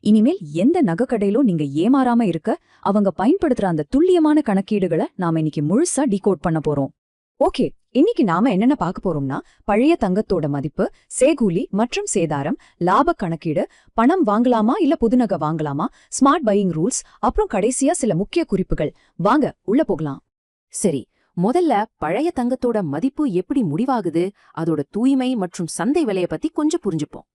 இனிமேல் எந்த நகைக்கடையிலும் நீங்க ஏமாறாம இருக்க அவங்க பயன்படுத்துற அந்த துல்லியமான கணக்கீடுகளை நாம இன்னைக்கு முழுசா டீகோட் பண்ண போறோம். ஓகே, இன்னைக்கு நாம என்னென்ன பார்க்க போறோம்னா, பழைய தங்கத்தோட மதிப்பு, சேகூலி மற்றும் சேதாரம், லாப கணக்கீடு, பணம் வாங்கலாமா இல்ல புதுநகை வாங்கலாமா, ஸ்மார்ட் பையிங் ரூல்ஸ், அப்புறம் கடைசியா சில முக்கிய குறிப்புகள். வாங்க உள்ள போகலாம். சரி, முதல்ல பழைய தங்கத்தோட மதிப்பு எப்படி முடிவாகுது, அதோட தூய்மை மற்றும் சந்தை விலைய பத்தி கொஞ்சம் புரிஞ்சுப்போம்.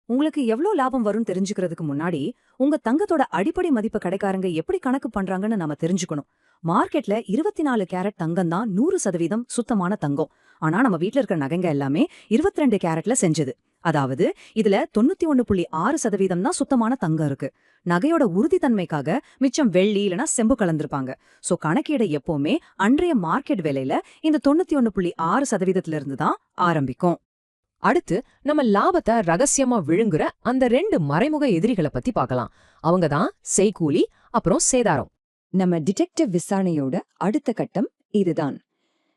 உங்களுக்கு எவ்ளோ லாபம் வரும் தெரிஞ்சுக்கிறதுக்கு முன்னாடி உங்க தங்கத்தோட அடிப்படை மதிப்பு கடைக்காரங்க எப்படி கணக்கு பண்றாங்கன்னு நாம தெரிஞ்சுக்கணும். மார்க்கெட்ல 24 கேரட் தங்கம் தான் 100% சுத்தமான தங்கம். ஆனா நம்ம வீட்ல இருக்கிற நகைங்க எல்லாமே 22 கேரட்ல செஞ்சது. அதாவது இதுல 91.6% தான் சுத்தமான தங்கம் இருக்கு. நகையோட உறுதித்தன்மைக்காக மிச்சம் வெள்ளி இல்லனா செம்பு கலந்திருப்பாங்க. சோ கணக்கீடு எப்பவுமே அன்றைய மார்க்கெட் விலையில இந்த 91.6% இருந்து தான் ஆரம்பிக்கும். அடுத்து நம்ம லாபத்தை ரகசியமா விழுங்குற அந்த 2 மறைமுக எதிரிகளை பத்தி பார்க்கலாம். அவங்க தான் செய்கூலி அப்புறம் சேதாரம். நம்ம டிடெக்டிவ் விசாரணையோட அடுத்த கட்டம் இதுதான்.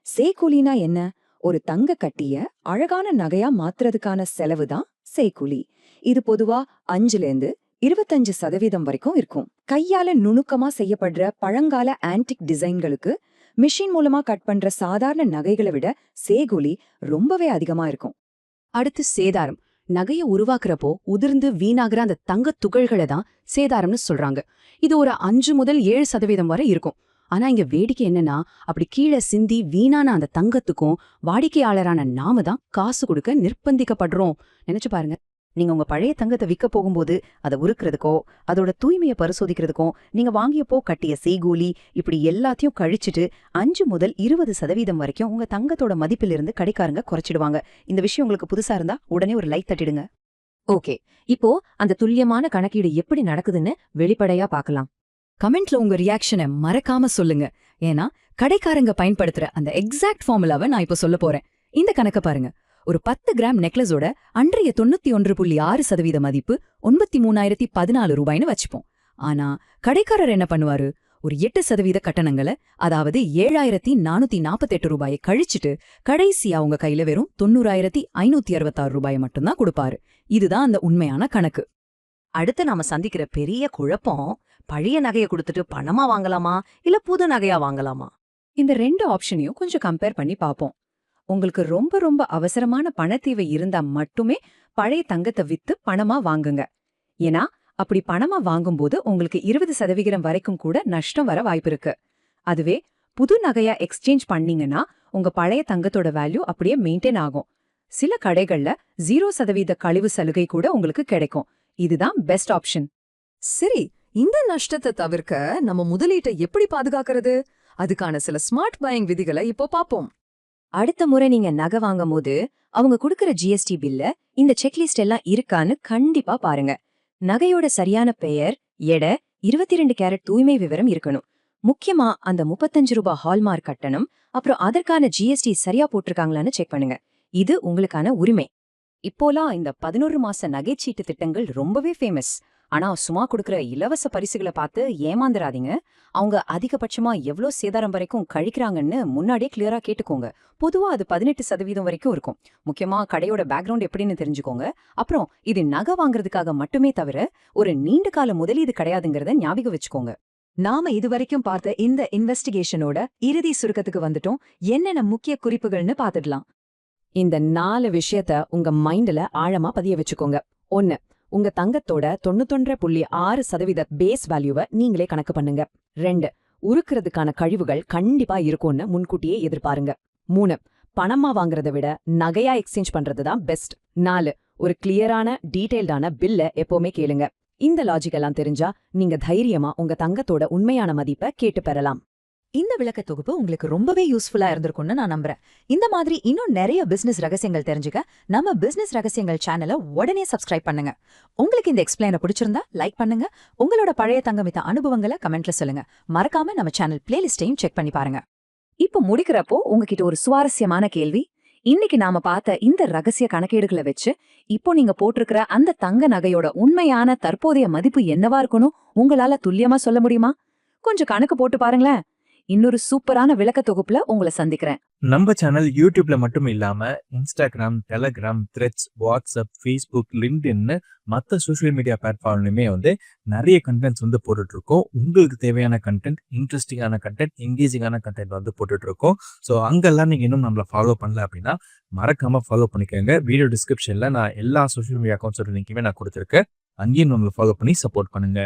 சேகூலினா என்ன? ஒரு தங்க கட்டிய அழகான நகையா மாத்துறதுக்கான செலவு தான் சேகூலி. இது பொதுவா 5-25% வரைக்கும் இருக்கும். கையால நுணுக்கமா செய்யப்படுற பழங்கால ஆன்டிக் டிசைன்களுக்கு மிஷின் மூலமா கட் பண்ற சாதாரண நகைகளை விட சேகூலி ரொம்பவே அதிகமா இருக்கும். அடுத்து சேதாரம். நகைய உருவாக்குறப்போ உதிர்ந்து வீணாகிற அந்த தங்கத் துகள்களை தான் சேதாரம்னு சொல்றாங்க. இது ஒரு 5-7% வரை இருக்கும். ஆனா இங்க வேடிக்கை என்னன்னா, அப்படி கீழே சிந்தி வீணான அந்த தங்கத்துக்கும் வாடிக்கையாளரான நாம தான் காசு கொடுக்க நிர்பந்திக்கப்படுறோம். நினைச்சு பாருங்க, நீங்க உங்க பழைய தங்கத்தை விற்க போகும்போது அதை உருக்குறதுக்கோ அதோட தூய்மையை பரிசோதிக்கிறதுக்கோ நீங்க வாங்கியப்போ கட்டிய செய்கூலி இப்படி எல்லாத்தையும் கழிச்சிட்டு 5-20% வரைக்கும் உங்க தங்கத்தோட மதிப்பிலிருந்து கடைக்காரங்க குறைச்சிடுவாங்க. இந்த விஷயம் உங்களுக்கு புதுசா இருந்தா உடனே ஒரு லைக் தட்டிடுங்க. ஓகே, இப்போ அந்த துல்லியமான கணக்கீடு எப்படி நடக்குதுன்னு வெளிப்படையா பார்க்கலாம். கமெண்ட்ல உங்க ரியாக்ஷனை மறக்காம சொல்லுங்க. ஏன்னா கடைக்காரங்க பயன்படுத்துற அந்த எக்ஸாக்ட் ஃபார்முலாவை நான் இப்ப சொல்ல போறேன். இந்த கணக்க பாருங்க. ஒரு 10 கிராம் நெக்லஸோட அன்றைய 91.6% மதிப்பு 93,014 ரூபாய்னு வச்சுப்போம். ஆனா கடைக்காரர் என்ன பண்ணுவாரு? ஒரு 8% கட்டணங்களை, அதாவது 7,448 ரூபாயை கழிச்சிட்டு கடைசியா உங்க கையில வெறும் 90,566 ரூபாயை மட்டும்தான் கொடுப்பாரு. இதுதான் அந்த உண்மையான கணக்கு. அடுத்து நாம சந்திக்கிற பெரிய குழப்பம், பழைய நகையை கொடுத்துட்டு பணமா வாங்கலாமா இல்ல புது நகையா வாங்கலாமா? இந்த 2 ஆப்ஷனையும் கொஞ்சம் கம்பேர் பண்ணி பார்ப்போம். உங்களுக்கு ரொம்ப ரொம்ப அவசரமான பணத்தேவை இருந்தா மட்டுமே பழைய தங்கத்தை வித்து பணமா வாங்குங்க. ஏன்னா அப்படி பணமா வாங்கும்போது உங்களுக்கு 20% வரைக்கும் கூட நஷ்டம் வர வாய்ப்பு இருக்கு. அதுவே புது நகையா எக்ஸ்சேஞ்ச் பண்ணீங்கன்னா உங்க பழைய தங்கத்தோட வேல்யூ அப்படியே மெயின்டைன் ஆகும். சில கடைகள்ல 0% கழிவு சலுகை கூட உங்களுக்கு கிடைக்கும். இதுதான் பெஸ்ட் ஆப்ஷன். சரி, இந்த நஷ்டத்தை தவிர்க்க நம்ம முதலீட்டை எப்படி பாதுகாக்கிறது? அதுக்கான சில ஸ்மார்ட் பையிங் விதிகளை இப்போ பாப்போம். அடுத்த முறை நீங்க நகை வாங்கும் போது அவங்க கொடுக்கற GST பில்ல இந்த செக்லிஸ்ட் எல்லாம் இருக்கான்னு கண்டிப்பா பாருங்க. நகையோட சரியான பெயர், எடை, 22 கேரட் தூய்மை விவரம் இருக்கணும். முக்கியமா அந்த 35 ரூபாய் ஹால்மார்க் கட்டணம், அப்புறம் அதற்கான GST சரியா போட்டிருக்காங்களான்னு செக் பண்ணுங்க. இது உங்களுக்கான உரிமை. இப்போலாம் இந்த 11 மாச நகைச்சீட்டு திட்டங்கள் ரொம்பவே ஃபேமஸ். ஆனா சும்மா கொடுக்கற இலவச பரிசுகளை பார்த்து ஏமாந்துராதீங்க. அவங்க அதிகபட்சமா எவ்வளோ சேதாரம் வரைக்கும் கழிக்கிறாங்கன்னு முன்னாடியே கிளியரா கேட்டுக்கோங்க. பொதுவா அது 18% வரைக்கும் இருக்கும். முக்கியமா கடையோட பேக்ரவுண்ட் எப்படின்னு தெரிஞ்சுக்கோங்க. அப்புறம் இது நகை வாங்குறதுக்காக மட்டுமே தவிர ஒரு நீண்ட கால முதலீடு கிடையாதுங்கிறத ஞாபகம் வச்சுக்கோங்க. நாம இதுவரைக்கும் பார்த்த இந்த இன்வெஸ்டிகேஷனோட இறுதி சுருக்கத்துக்கு வந்துட்டோம். என்னென்ன முக்கிய குறிப்புகள்னு பார்த்துடலாம். இந்த 4 விஷயத்த உங்க மைண்ட்ல ஆழமா பதிய வச்சுக்கோங்க. 1. உங்க தங்கத்தோட 91.6% பேஸ் வேல்யூவை நீங்களே கணக்கு பண்ணுங்க. 2. உருக்குறதுக்கான கழிவுகள் கண்டிப்பா இருக்கும்னு முன்கூட்டியே எதிர்பாருங்க. 3. பணமா வாங்குறத விட நகையா எக்ஸ்சேஞ்ச் பண்றதுதான் பெஸ்ட். 4. ஒரு கிளியரான டீடைல்டான பில்ல எப்பவுமே கேளுங்க. இந்த லாஜிக் எல்லாம் தெரிஞ்சா நீங்க தைரியமா உங்க தங்கத்தோட உண்மையான மதிப்பை கேட்டு பெறலாம். இந்த விளக்க தொகுப்பு உங்களுக்கு ரொம்பவே யூஸ்ஃபுல்லா இருந்திருக்கும்னு நான் நம்புறேன். இந்த மாதிரி இன்னும் நிறைய பிசினஸ் ரகசியங்கள் தெரிஞ்சுக்க நம்ம பிசினஸ் ரகசியங்கள் சேனலை உடனே சப்ஸ்கிரைப் பண்ணுங்க. உங்களுக்கு இந்த எக்ஸ்பிளைனை பிடிச்சிருந்தா லைக் பண்ணுங்க. உங்களோட பழைய தங்கம் வித்த அனுபவங்களை கமெண்ட்ல சொல்லுங்க. மறக்காம நம்ம சேனல் பிளேலிஸ்டையும் செக் பண்ணி பாருங்க. இப்போ முடிக்கிறப்போ உங்ககிட்ட ஒரு சுவாரஸ்யமான கேள்வி. இன்னைக்கு நாம பார்த்த இந்த ரகசிய கணக்கீடுகளை வச்சு இப்போ நீங்க போட்டிருக்கிற அந்த தங்க நகையோட உண்மையான தற்போதைய மதிப்பு என்னவா இருக்கணும் உங்களால துல்லியமா சொல்ல முடியுமா? கொஞ்சம் கணக்கு போட்டு பாருங்களேன். இன்னொரு சூப்பரான விளக்க தொகுப்புல உங்களை சந்திக்கிறேன். நம்ம சேனல் யூடியூப்ல மட்டும் இல்லாம Instagram, Telegram, Threads, WhatsApp, Facebook, லிங்க்டின்னு மற்ற சோஷியல் மீடியா பிளாட்ஃபார்ம்லயுமே நிறைய கண்டென்ட்ஸ் போட்டுட்டு இருக்கோம். உங்களுக்கு தேவையான கண்டென்ட், இன்ட்ரெஸ்டிங்கான கண்டென்ட், எங்கேஜிங்கான கண்டென்ட் போட்டுட்டு இருக்கோம். ஸோ அங்கெல்லாம் நீங்க இன்னும் நம்மளை ஃபாலோ பண்ணல அப்படின்னா மறக்காம ஃபாலோ பண்ணிக்கோங்க. வீடியோ டிஸ்கிரிப்ஷன்ல நான் எல்லா சோஷியல் மீடியா அக்கௌண்ட்ஸோட லிங்க்குமே நான் கொடுத்துருக்கேன். அங்கேயும் நம்மளை ஃபாலோ பண்ணி சப்போர்ட் பண்ணுங்க.